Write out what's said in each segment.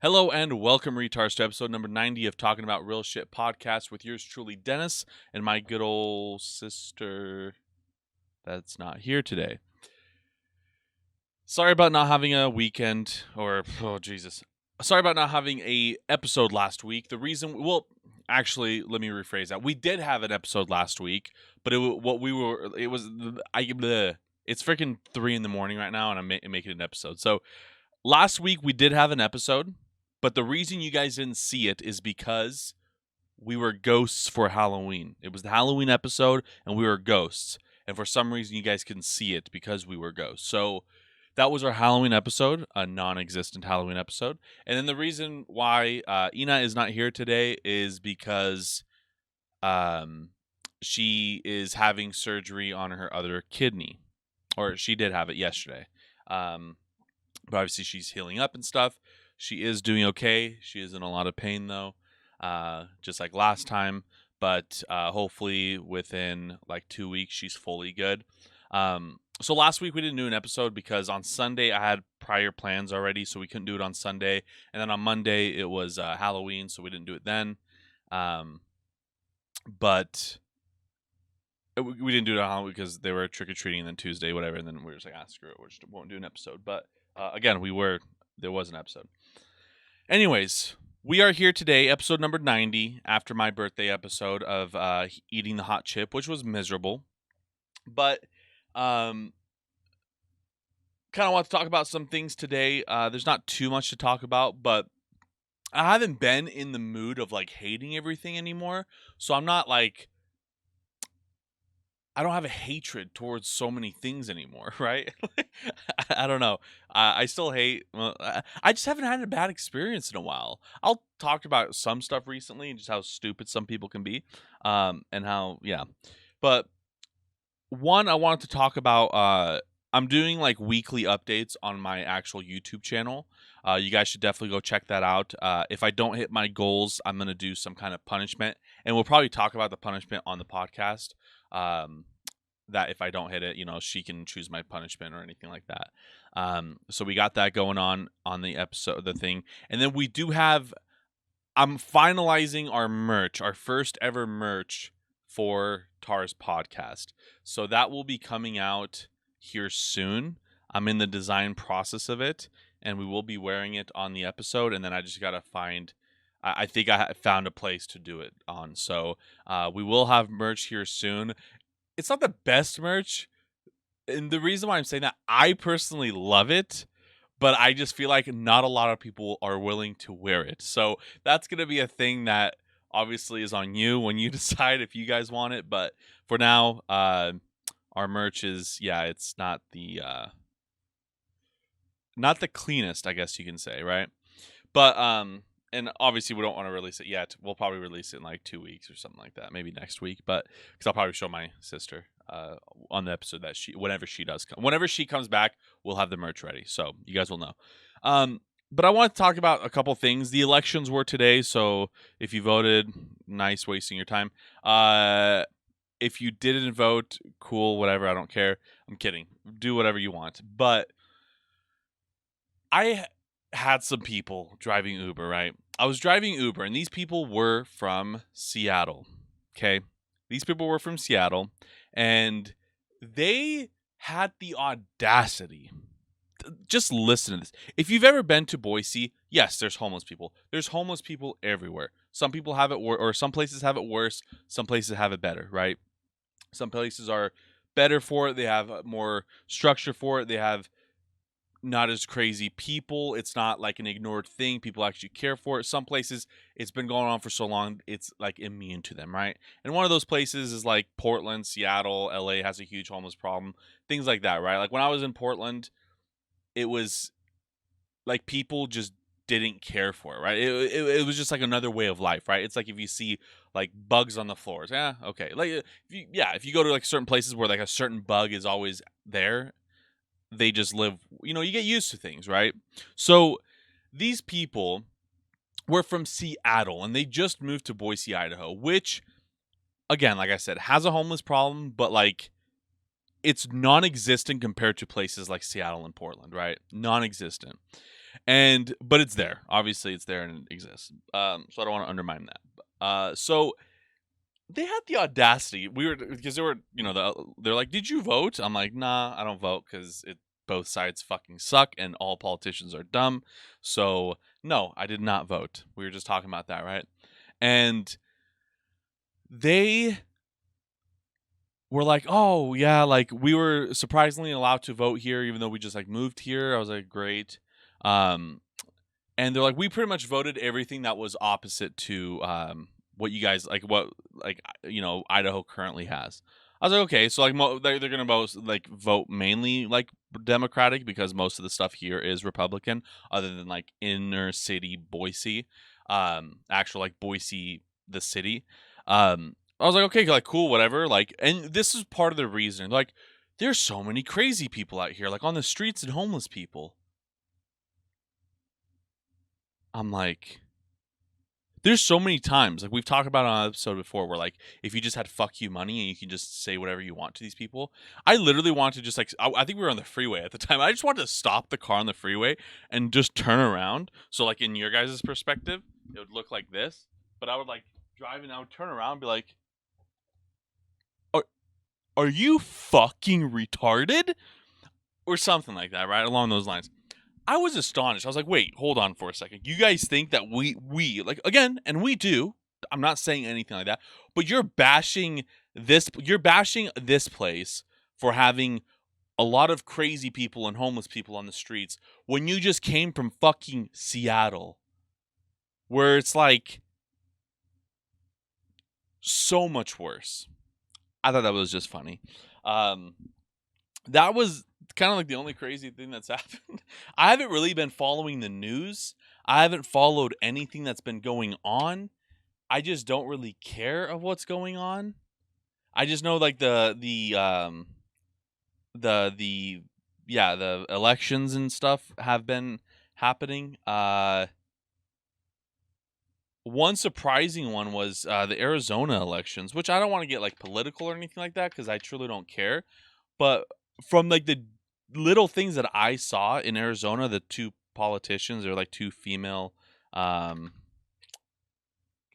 Hello and welcome, retards, to episode number 90 of Talking About Real Shit podcast with yours truly, Dennis, and my good old sister that's not here today. Sorry about not having a weekend, oh Jesus. Sorry about not having a episode last week. Actually, let me rephrase that. We did have an episode last week, but it's freaking 3 in the morning right now, and I'm making an episode. So last week we did have an episode, but the reason you guys didn't see it is because we were ghosts for Halloween. It was the Halloween episode, and we were ghosts. And for some reason, you guys couldn't see it because we were ghosts. So that was our Halloween episode, a non-existent Halloween episode. And then the reason why Ina is not here today is because she is having surgery on her other kidney, or she did have it yesterday. But obviously she's healing up and stuff. She is doing okay. She is in a lot of pain though, just like last time. But hopefully within like 2 weeks she's fully good. So last week we didn't do an episode because on Sunday I had prior plans already, so we couldn't do it on Sunday. And then on Monday it was Halloween, so we didn't do it then. But we didn't do it on Halloween because they were trick or treating, and then Tuesday, whatever. And then we were just like, screw it, we just won't do an episode. But again, there was an episode. Anyways, we are here today, episode number 90, after my birthday episode of eating the hot chip, which was miserable. But kind of want to talk about some things today. There's not too much to talk about, but I haven't been in the mood of like hating everything anymore. So I'm not like, I don't have a hatred towards so many things anymore, right? I don't know. I still hate. Well, I just haven't had a bad experience in a while. I'll talk about some stuff recently and just how stupid some people can be, and how But one, I wanted to talk about. I'm doing like weekly updates on my actual YouTube channel. You guys should definitely go check that out. If I don't hit my goals, I'm gonna do some kind of punishment, and we'll probably talk about the punishment on the podcast. That if I don't hit it, she can choose my punishment or anything like that. So we got that going on the episode, the thing. And then I'm finalizing our merch, our first ever merch for TARS podcast. So that will be coming out here soon. I'm in the design process of it, and we will be wearing it on the episode. And then I just got to find, I think I found a place to do it on. So we will have merch here soon. It's not the best merch, and the reason why I'm saying that, I personally love it, but I just feel like not a lot of people are willing to wear it. So that's going to be a thing that obviously is on you when you decide if you guys want it. But for now, our merch is, it's not the cleanest, I guess you can say, right? But and obviously we don't want to release it yet. We'll probably release it in like 2 weeks or something like that, maybe next week. But because I'll probably show my sister on the episode that whenever she comes back, we'll have the merch ready, so you guys will know. But I want to talk about a couple things. The elections were today, so if you voted, nice, wasting your time. If you didn't vote, cool, whatever, I don't care. I'm kidding. Do whatever you want. But I had some people driving Uber, right? I was driving Uber, and these people were from Seattle. Okay? These people were from Seattle, and they had the audacity. Just listen to this. If you've ever been to Boise, yes, there's homeless people. There's homeless people everywhere. Some people have it or some places have it worse. Some places have it better, right? Some places are better for it. They have more structure for it. They have not as crazy people. It's not like an ignored thing. People actually care for it. Some places, it's been going on for so long, it's like immune to them, right? And one of those places is like Portland, Seattle, LA has a huge homeless problem, things like that, right? Like when I was in Portland, it was like people just didn't care for it, right? It was just like another way of life, right? It's like if you see like bugs on the floors, okay. Like if you go to like certain places where like a certain bug is always there, they just live, you get used to things, right? So these people were from Seattle, and they just moved to Boise, Idaho, which, again, like I said, has a homeless problem, but like it's non-existent compared to places like Seattle and Portland, right? Non-existent. But it's there. Obviously, it's there and it exists. So I don't want to undermine that. So they had the audacity. We were because they were, they're like, "Did you vote?" I'm like, "Nah, I don't vote because both sides fucking suck and all politicians are dumb." So no, I did not vote. We were just talking about that, right? And they were like, "Oh yeah, like we were surprisingly allowed to vote here, even though we just like moved here." I was like, "Great." Um, and they're like, we pretty much voted everything that was opposite to what you guys like, what like Idaho currently has. I was like, okay, so like they're gonna vote mainly like Democratic because most of the stuff here is Republican, other than like inner city Boise, actual like Boise the city. I was like, okay, like cool, whatever. Like, and this is part of the reason. Like, there's so many crazy people out here, like on the streets and homeless people. I'm like, there's so many times, like we've talked about on an episode before, where like if you just had fuck you money and you can just say whatever you want to these people. I literally wanted to just like I think we were on the freeway at the time. I just wanted to stop the car on the freeway and just turn around. So like in your guys' perspective, it would look like this. But I would like drive and I would turn around and be like, Are are you fucking retarded? Or something like that, right? Along those lines. I was astonished. I was like, wait, hold on for a second. You guys think that we like again, and we do. I'm not saying anything like that, but you're bashing this place for having a lot of crazy people and homeless people on the streets when you just came from fucking Seattle, where it's like so much worse. I thought that was just funny. Um, that was kind of like the only crazy thing that's happened. I haven't really been following the news. I haven't followed anything that's been going on. I just don't really care of what's going on. I just know like the yeah, the elections and stuff have been happening. One surprising one was the Arizona elections, which I don't want to get like political or anything like that because I truly don't care. But from like the little things that I saw in Arizona, the two politicians, they're like two female. Um,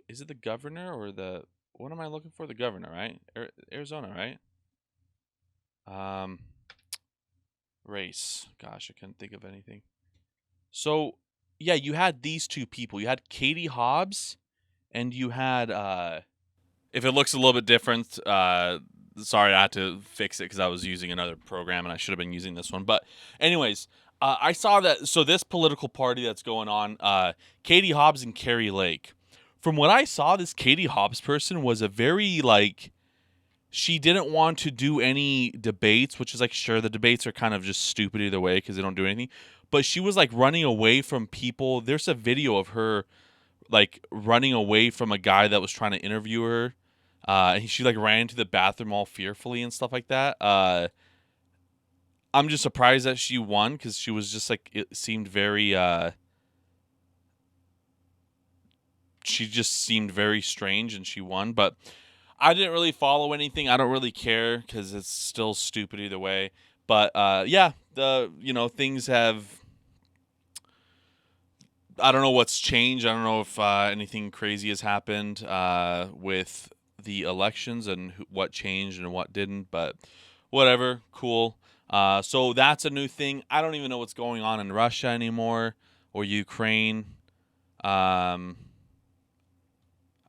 is it the governor or the what am I looking for? The governor, right? Arizona, right? Um, race. Gosh, I couldn't think of anything. So yeah, you had these two people. You had Katie Hobbs, and you had if it looks a little bit different, sorry, I had to fix it because I was using another program and I should have been using this one. But, anyways, I saw that. So, this political party that's going on, Katie Hobbs and Carrie Lake. From what I saw, this Katie Hobbs person was a very, like, she didn't want to do any debates, which is like, sure, the debates are kind of just stupid either way because they don't do anything. But she was like running away from people. There's a video of her like running away from a guy that was trying to interview her. And she like ran into the bathroom all fearfully and stuff like that. I'm just surprised that she won because she was just like it seemed very. She just seemed very strange and she won, but I didn't really follow anything. I don't really care because it's still stupid either way. But yeah, the things have. I don't know what's changed. I don't know if anything crazy has happened with the elections and what changed and what didn't, but whatever. Cool. So that's a new thing. I don't even know what's going on in Russia anymore or Ukraine. Um,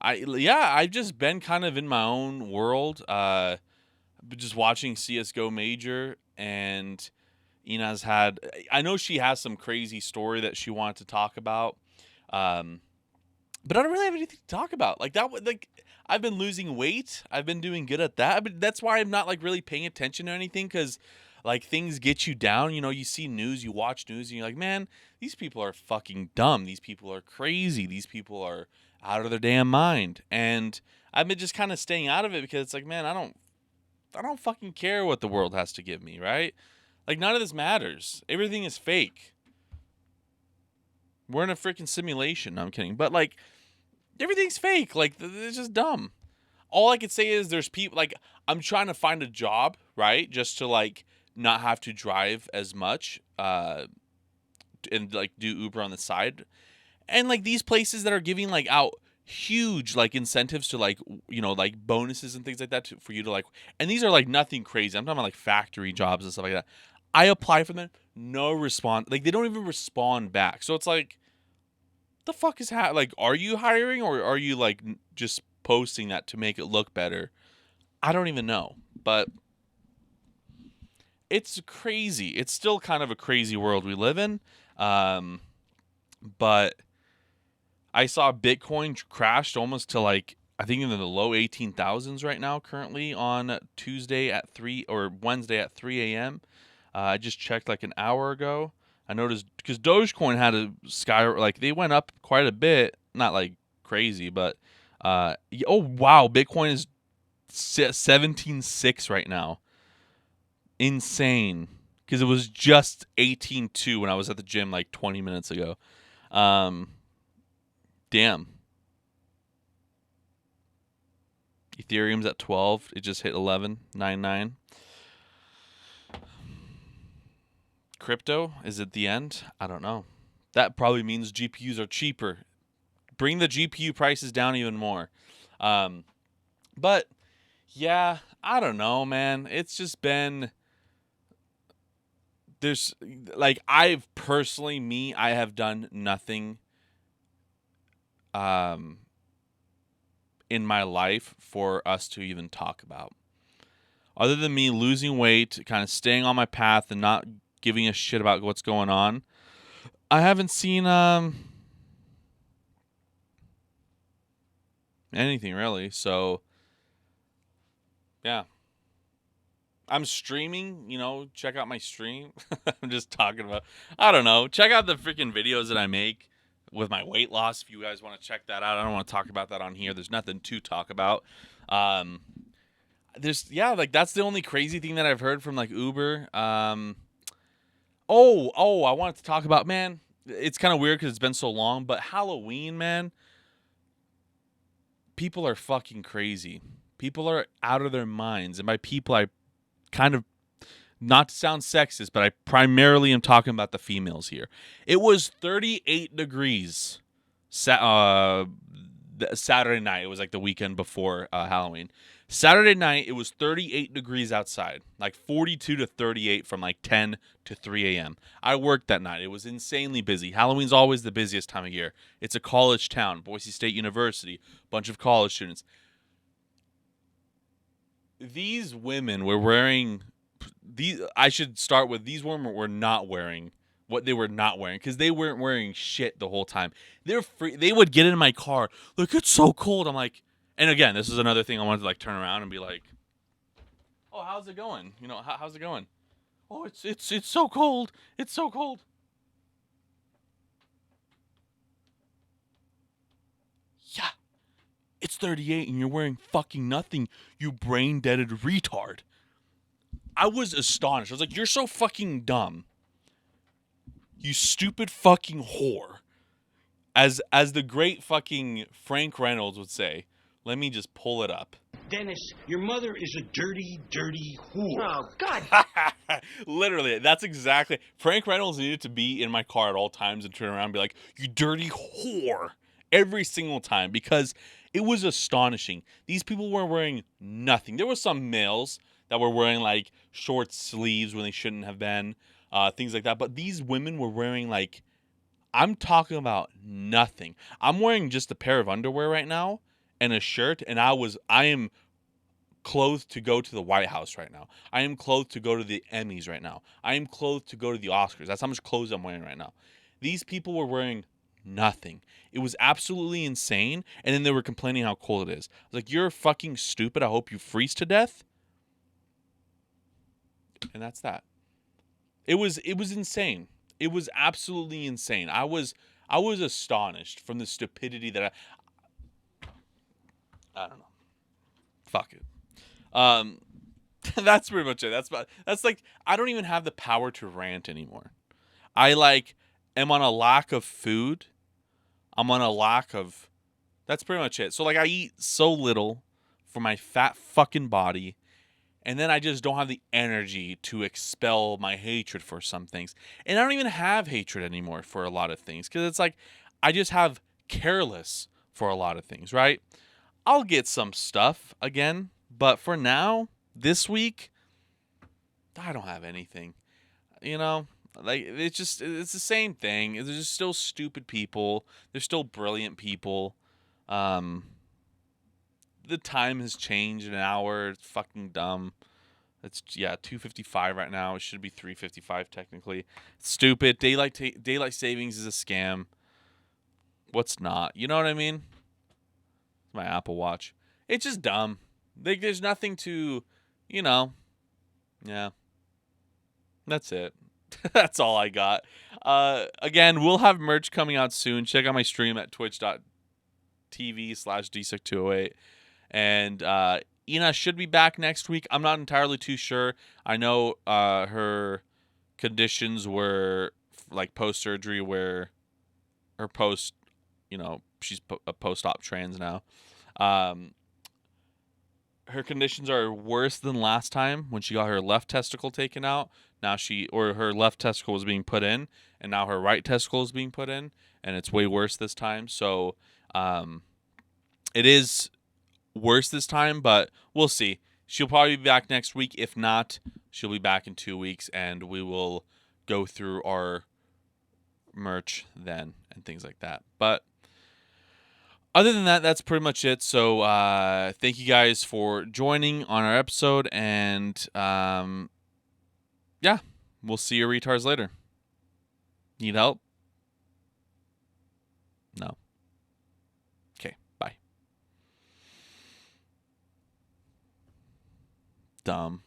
I've just been kind of in my own world, just watching CS:GO Major, and Ina's had. I know she has some crazy story that she wanted to talk about, um, but I don't really have anything to talk about. Like that, like I've been losing weight. I've been doing good at that, but that's why I'm not like really paying attention to anything because. Like things get you down, you see news, you watch news, and you're like, man, these people are fucking dumb. These people are crazy. These people are out of their damn mind. And I've been just kind of staying out of it because it's like, man, I don't fucking care what the world has to give me, right? Like none of this matters. Everything is fake. We're in a freaking simulation. No, I'm kidding. But like everything's fake. Like it's just dumb. All I could say is there's people like I'm trying to find a job, right? Just to like not have to drive as much and like do Uber on the side. And like these places that are giving like out huge like incentives to like like bonuses and things like that for you to like, and these are like nothing crazy. I'm talking about like factory jobs and stuff like that. I apply for them, no response. Like they don't even respond back. So it's like, the fuck is like, are you hiring or are you like just posting that to make it look better? I don't even know, but it's crazy. It's still kind of a crazy world we live in. But I saw Bitcoin crashed almost to like, I think in the low 18,000s right now currently on Tuesday at 3 or Wednesday at 3 a.m. I just checked like an hour ago. I noticed because Dogecoin had a like they went up quite a bit, not like crazy, but oh wow, Bitcoin is 17.6 right now. Insane, because it was just 18.2 when I was at the gym like 20 minutes ago. Damn. Ethereum's at 12. It just hit 11.99. Crypto is at the end. I don't know. That probably means GPUs are cheaper. Bring the GPU prices down even more. But yeah, I don't know, man. It's just been, there's like, I have done nothing in my life for us to even talk about, other than me losing weight, kind of staying on my path and not giving a shit about what's going on. I haven't seen anything really. So yeah, I'm streaming, check out my stream. I'm just talking about, I don't know, check out the freaking videos that I make with my weight loss if you guys want to check that out. I don't want to talk about that on here. There's nothing to talk about. Like that's the only crazy thing that I've heard from like Uber. I wanted to talk about, man, it's kind of weird because it's been so long, but Halloween, man, people are fucking crazy. People are out of their minds. And by people, I kind of, not to sound sexist, but I primarily am talking about the females here. It was 38 degrees Saturday night. It was like the weekend before Halloween. Saturday night, it was 38 degrees outside, like 42 to 38 from like 10 to 3 a.m. I worked that night. It was insanely busy. Halloween's always the busiest time of year. It's a college town, Boise State University, bunch of college students. These women were wearing, I should start with, these women were not wearing what they were not wearing, because they weren't wearing shit the whole time. They would get in my car, look, it's so cold. I'm like, and again, this is another thing I wanted to like turn around and be like, oh, how's it going? How's it going? Oh, it's so cold. It's so cold. Yeah, it's 38 and you're wearing fucking nothing, you brain-deaded retard. I was astonished. I was like, you're so fucking dumb. You stupid fucking whore. As the great fucking Frank Reynolds would say. Let me just pull it up. Dennis, your mother is a dirty, dirty whore. Oh, God. Literally, that's exactly. Frank Reynolds needed to be in my car at all times and turn around and be like, you dirty whore. Every single time, because it was astonishing. These people were wearing nothing. There were some males that were wearing like short sleeves when they shouldn't have been, things like that. But these women were wearing like, I'm talking about nothing. I'm wearing just a pair of underwear right now and a shirt, and I am clothed to go to the White House right now. I am clothed to go to the Emmys right now. I am clothed to go to the Oscars. That's how much clothes I'm wearing right now. These people were wearing nothing. It was absolutely insane. And then they were complaining how cold it is. I was like, you're fucking stupid. I hope you freeze to death. And that's that. It was insane. It was absolutely insane. I was astonished from the stupidity that I don't know. Fuck it. That's pretty much it. That's like, I don't even have the power to rant anymore. I like am on a lack of food. I'm on a lack of, that's pretty much it. So like I eat so little for my fat fucking body, and then I just don't have the energy to expel my hatred for some things. And I don't even have hatred anymore for a lot of things, because it's like I just have careless for a lot of things, right? I'll get some stuff again, but for now, this week, I don't have anything. You know, like it's the same thing. There's just still stupid people. There's still brilliant people. Um, the time has changed an hour. It's fucking dumb. It's 2:55 right now. It should be 3:55 technically. It's stupid. Daylight savings is a scam. What's not? You know what I mean? It's my Apple Watch. It's just dumb. Like there's nothing to, you know. Yeah, that's it. That's all I got. Again, we'll have merch coming out soon. Check out my stream at twitch.tv/dsec208. And Ina should be back next week. I'm not entirely too sure. I know her conditions were like post surgery, where her post, she's a post op trans now. Um, her conditions are worse than last time when she got her left testicle taken out. Now her left testicle was being put in, and now her right testicle is being put in, and it's way worse this time. So, it is worse this time, but we'll see. She'll probably be back next week. If not, she'll be back in 2 weeks, and we will go through our merch then and things like that. But other than that, that's pretty much it. So thank you guys for joining on our episode, and yeah, we'll see you retards later. Need help? No. Okay, bye. Dumb.